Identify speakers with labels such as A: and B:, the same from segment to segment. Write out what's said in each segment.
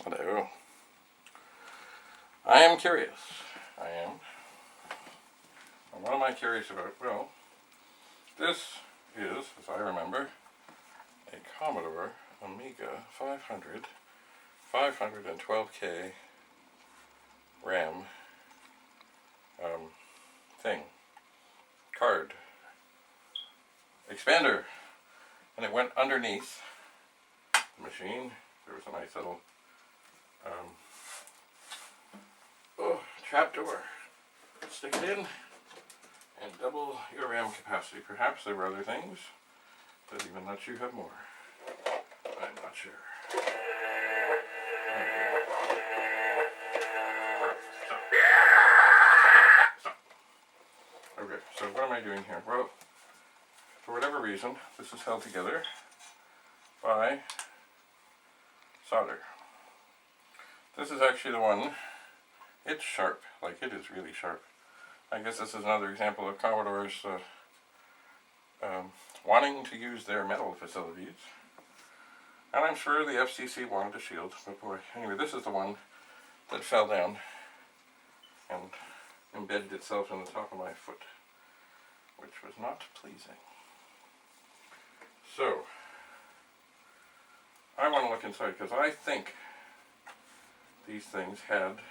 A: Hello. I am curious. I am. And what am I curious about? Well, this is, as I remember, a Commodore Amiga 500, 512K RAM thing. Card. Expander. And it went underneath the machine. There was a nice little trap door. Stick it in and double your RAM capacity. Perhaps there were other things that even let you have more. I'm not sure. Stop. Okay, so what am I doing here? Well, for whatever reason, this is held together by solder. This is actually the one. It's sharp, like it is really sharp. I guess this is another example of Commodore's wanting to use their metal facilities. And I'm sure the FCC wanted to shield, but boy, anyway, this is the one that fell down and embedded itself in the top of my foot, which was not pleasing. So, I want to look inside because I think these things had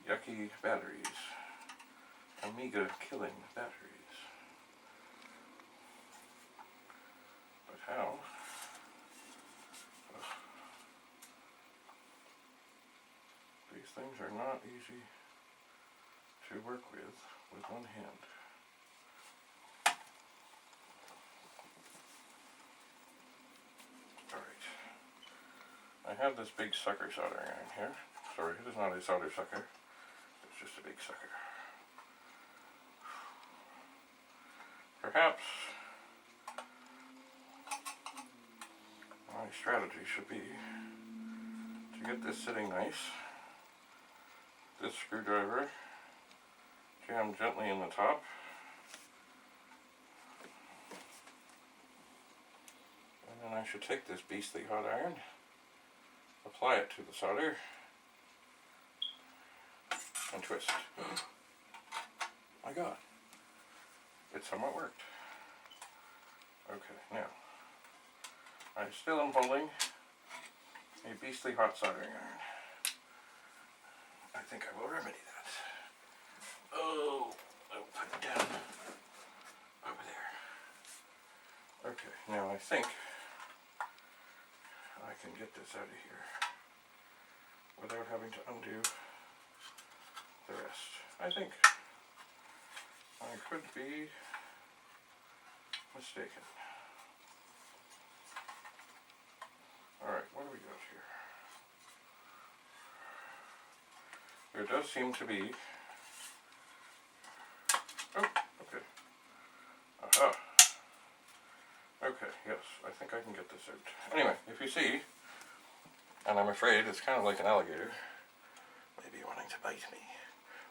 A: yucky batteries. Amiga killing batteries. But how? Ugh. These things are not easy to work with one hand. Alright. I have this big sucker soldering iron here. Sorry, it is not a solder sucker. It's just a big sucker. Perhaps my strategy should be to get this sitting nice. This screwdriver jammed gently in the top. And then I should take this beastly hot iron, apply it to the solder, and twist. My God. It somewhat worked. Okay, now, I still am holding a beastly hot soldering iron. I think I will remedy that. Oh, I'll put it down over there. Okay, now I think I can get this out of here without having to undo the rest. I think I could be mistaken. Alright, what do we got here? There does seem to be... Oh, okay. Aha. Okay, yes, I think I can get this out. Anyway, if you see, and I'm afraid it's kind of like an alligator, maybe wanting to bite me,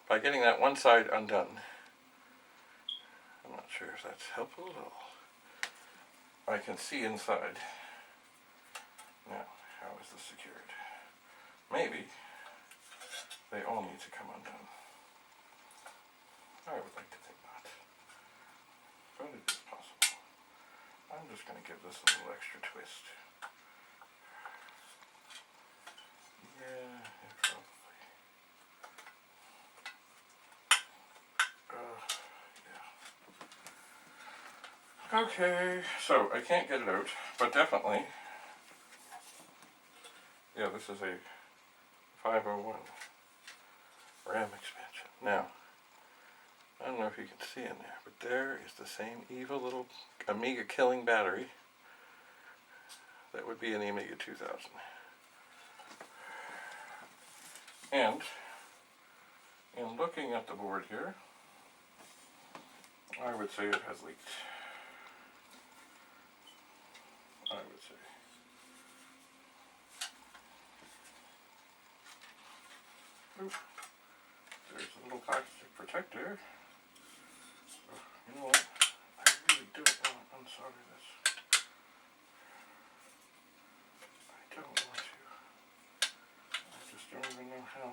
A: by getting that one side undone. I'm not sure if that's helpful at all. I can see inside. Now, how is this secured? Maybe they all need to come undone. I would like to think not. But it is possible. I'm just going to give this a little extra twist. Yeah, probably. Okay, so I can't get it out, but definitely, yeah, this is a 501 RAM expansion. Now, I don't know if you can see in there, but there is the same evil little Amiga killing battery that would be in the Amiga 2000. And, in looking at the board here, I would say it has leaked. I would say. Oof. There's a little plastic protector. Oh, you know what? I really don't want to unsolder this. I don't want to. how.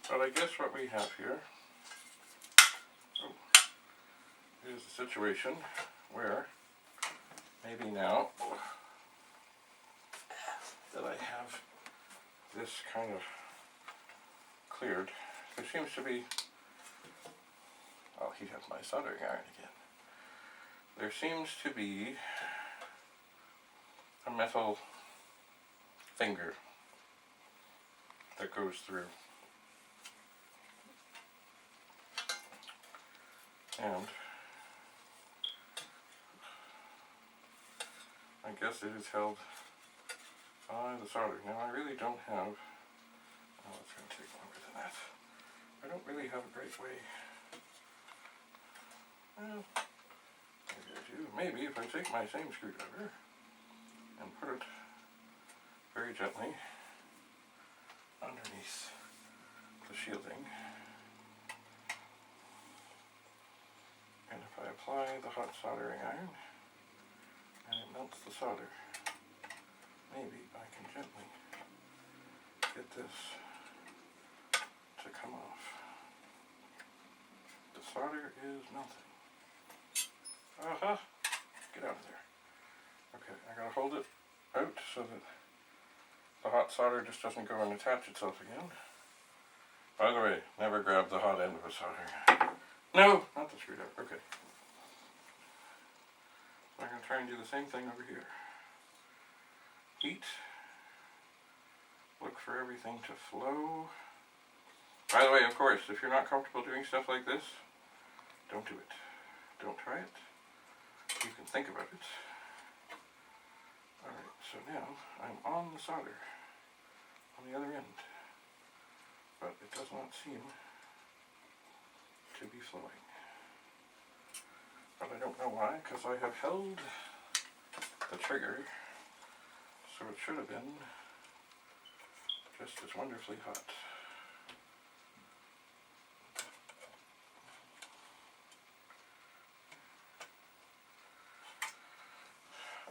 A: But I guess what we have here is a situation where maybe now that I have this kind of cleared, there seems to be, I'll heat up my soldering iron again. There seems to be a metal finger that goes through. And I guess it is held by the soldering. Now I really don't have, oh, it's going to take longer than that. I don't really have a great way. Well, maybe I do. Maybe if I take my same screwdriver and put it very gently underneath the shielding, and if I apply the hot soldering iron and it melts the solder, maybe I can gently get this to come off. The solder is melting. Aha! Get out of there. Okay, I gotta hold it out so that the hot solder just doesn't go and attach itself again. By the way, never grab the hot end of a soldering iron. No, not the screwdriver. Okay. So I'm going to try and do the same thing over here. Heat. Look for everything to flow. By the way, of course, if you're not comfortable doing stuff like this, don't do it. Don't try it. You can think about it. Alright, so now I'm on the solder on the other end. But it does not seem to be flowing. But I don't know why, because I have held the trigger, so it should have been just as wonderfully hot.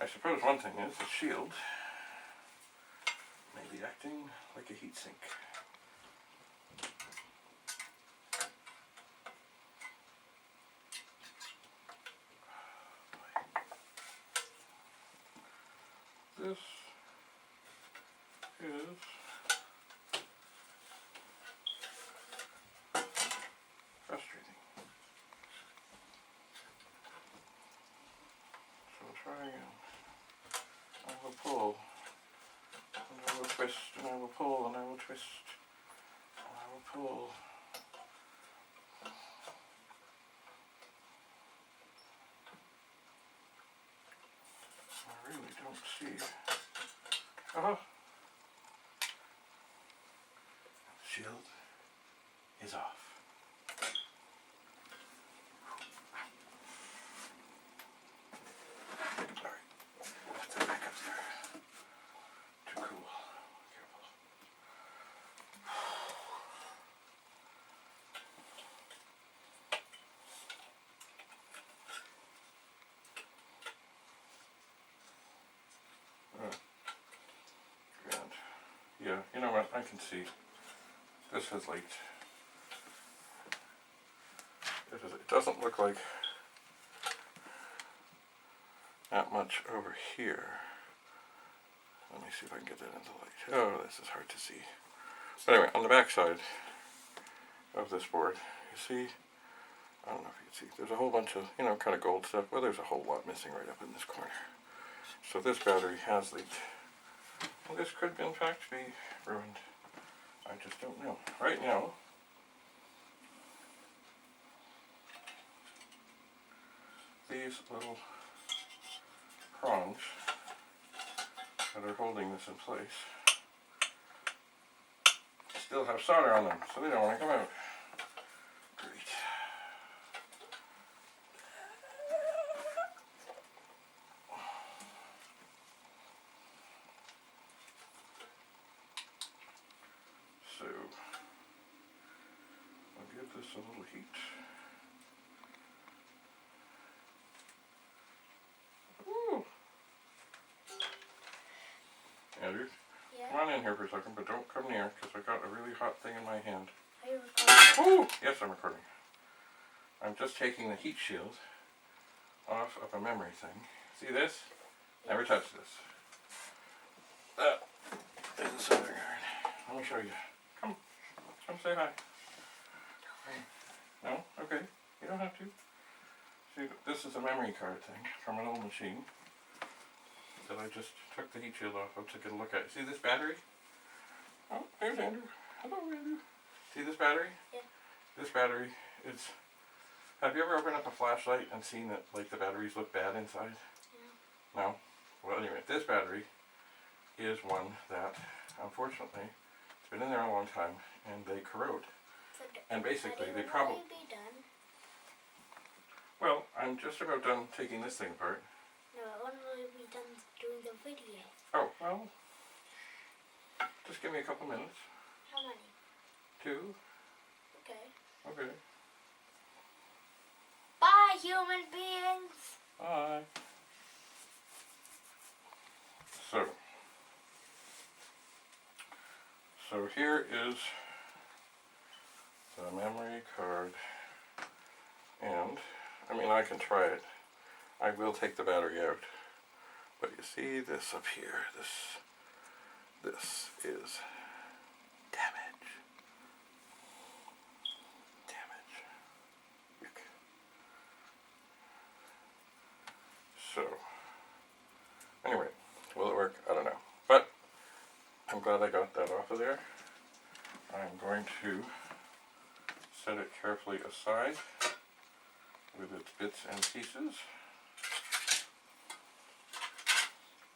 A: I suppose one thing is the shield may be acting like a heat sink. This is frustrating. So we'll try again. I will pull, and I will twist, and I will pull, and I will twist, and I will pull. I really don't see. Shield is off. Sorry. Put that back up there. Too cool. Careful. Grand. Yeah, you know what? I can see. This has leaked. It doesn't look like that much over here. Let me see if I can get that in the light. Oh, this is hard to see. But anyway, on the back side of this board, you see, I don't know if you can see, there's a whole bunch of, kind of gold stuff. Well, there's a whole lot missing right up in this corner. So this battery has leaked. Well, this could, in fact, be ruined. I just don't know. Right now, these little prongs that are holding this in place still have solder on them, so they don't want to come out. Great. So, I'll give this a little heat. Andrew.
B: Yeah.
A: Come on in here for a second, but don't come near, because I got a really hot thing in my hand.
B: Are you recording?
A: Ooh! Yes, I'm recording. I'm just taking the heat shield off of a memory thing. See this? Never touch this. That is a soldering iron. Let me show you. Come say hi. No? Okay. You don't have to. See, this is a memory card thing from an old machine that I just took the heat shield off of to get a look at. See this battery? Oh, there's Andrew. Hello, Andrew. See this battery?
B: Yeah.
A: This battery is... Have you ever opened up a flashlight and seen that, like, the batteries look bad inside?
B: Yeah.
A: No? Well, anyway, this battery is one that, unfortunately, it's been in there a long time, and they corrode.
B: So
A: And basically, they
B: Daddy,
A: probably...
B: when will you be done?
A: Well, I'm just about done taking this thing apart.
B: No, when will you be done doing the video?
A: Oh, well, just give me a couple minutes.
B: How many?
A: 2.
B: Okay.
A: Okay.
B: Bye, human beings!
A: Bye. So here is the memory card, and, I mean, I can try it. I will take the battery out, but you see this up here, this is damage. Yuck. So, anyway, will it work? I don't know. But, I'm glad I got that off of there. I'm going to set it carefully aside with its bits and pieces.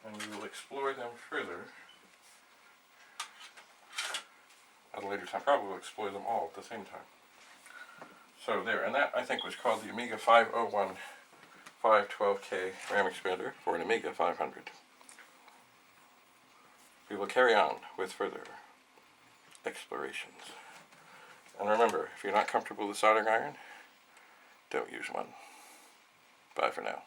A: And we will explore them further at a later time. Probably we'll explore them all at the same time. So there, and that I think was called the Amiga 501 512K RAM expander for an Amiga 500. We will carry on with further explorations. And remember, if you're not comfortable with soldering iron, don't use one. Bye for now.